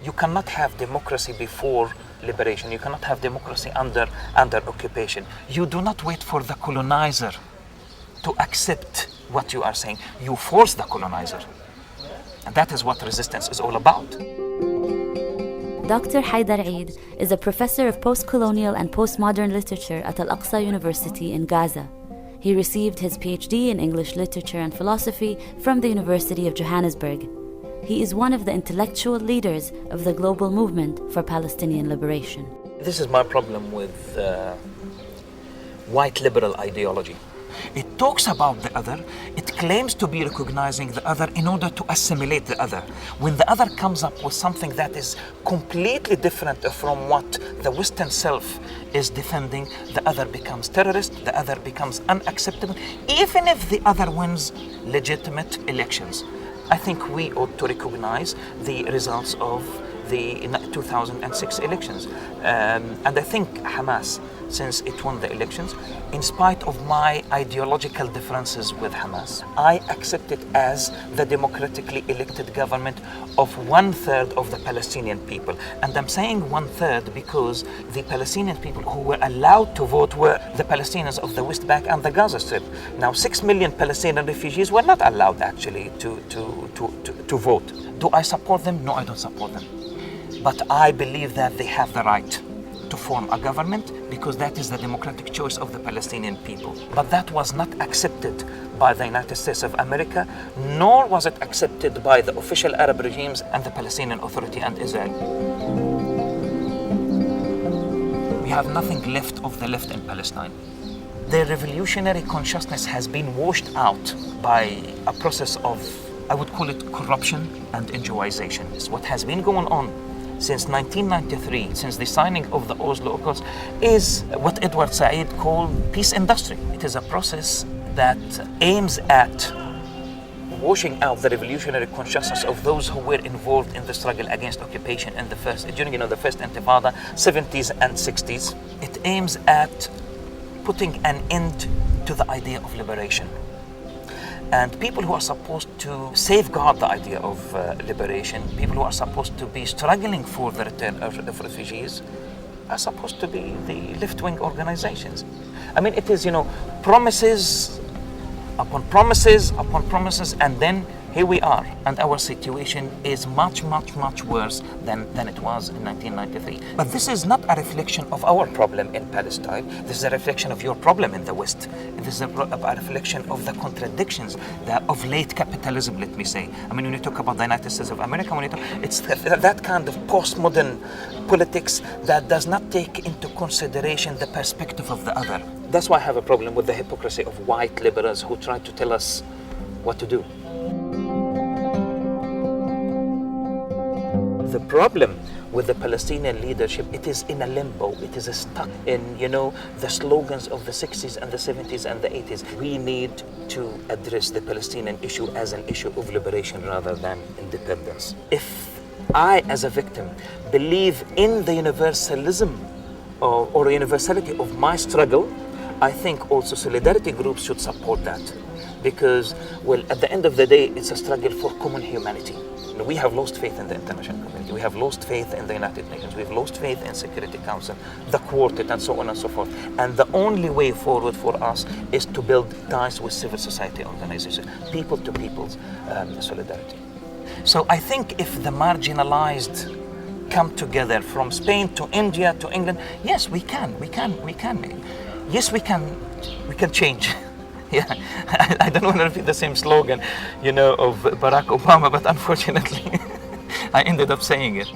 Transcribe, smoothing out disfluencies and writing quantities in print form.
You cannot have democracy before liberation. You cannot have democracy under occupation. You do not wait for the colonizer to accept what you are saying. You force the colonizer. And that is what resistance is all about. Dr. Haidar Eid is a professor of post-colonial and postmodern literature at Al-Aqsa University in Gaza. He received his PhD in English literature and philosophy from the University of Johannesburg. He is one of the intellectual leaders of the global movement for Palestinian liberation. This is my problem with white liberal ideology. It talks about the other, it claims to be recognizing the other in order to assimilate the other. When the other comes up with something that is completely different from what the Western self is defending, the other becomes terrorist, the other becomes unacceptable, even if the other wins legitimate elections. I think we ought to recognize the results of the 2006 elections. And I think Hamas, since it won the elections, in spite of my ideological differences with Hamas, I accept it as the democratically elected government of 1/3 of the Palestinian people. And I'm saying 1/3 because the Palestinian people who were allowed to vote were the Palestinians of the West Bank and the Gaza Strip. Now, 6 million Palestinian refugees were not allowed actually to vote. Do I support them? No, I don't support them. But I believe that they have the right to form a government because that is the democratic choice of the Palestinian people. But that was not accepted by the United States of America, nor was it accepted by the official Arab regimes and the Palestinian Authority and Israel. We have nothing left of the left in Palestine. The revolutionary consciousness has been washed out by a process of, I would call it corruption and enjoyization. It's what has been going on since 1993, since the signing of the Oslo Accords, is what Edward Said called peace industry. It is a process that aims at washing out the revolutionary consciousness of those who were involved in the struggle against occupation in during the first Intifada, 70s and 60s. It aims at putting an end to the idea of liberation. And people who are supposed to safeguard the idea of liberation, people who are supposed to be struggling for the return of refugees, are supposed to be the left-wing organizations. I mean, it is, promises upon promises upon promises, and then here we are, and our situation is much, much, much worse than it was in 1993. But this is not a reflection of our problem in Palestine. This is a reflection of your problem in the West. This is a reflection of the contradictions of late capitalism, let me say. I mean, when you talk about the United States of America, it's that kind of postmodern politics that does not take into consideration the perspective of the other. That's why I have a problem with the hypocrisy of white liberals who try to tell us what to do. The problem with the Palestinian leadership, it is in a limbo. It is stuck in, the slogans of the 60s and the 70s and the 80s. We need to address the Palestinian issue as an issue of liberation rather than independence. If I, as a victim, believe in the universalism or universality of my struggle, I think also solidarity groups should support that. Because, at the end of the day, it's a struggle for common humanity. We have lost faith in the international community. We have lost faith in the United Nations. We've lost faith in Security Council, the Quartet, and so on and so forth. And the only way forward for us is to build ties with civil society organizations, people to people's solidarity. So I think if the marginalized come together from Spain to India to England, yes, we can. Yes, we can change. Yeah, I don't want to repeat the same slogan, of Barack Obama, but unfortunately, I ended up saying it.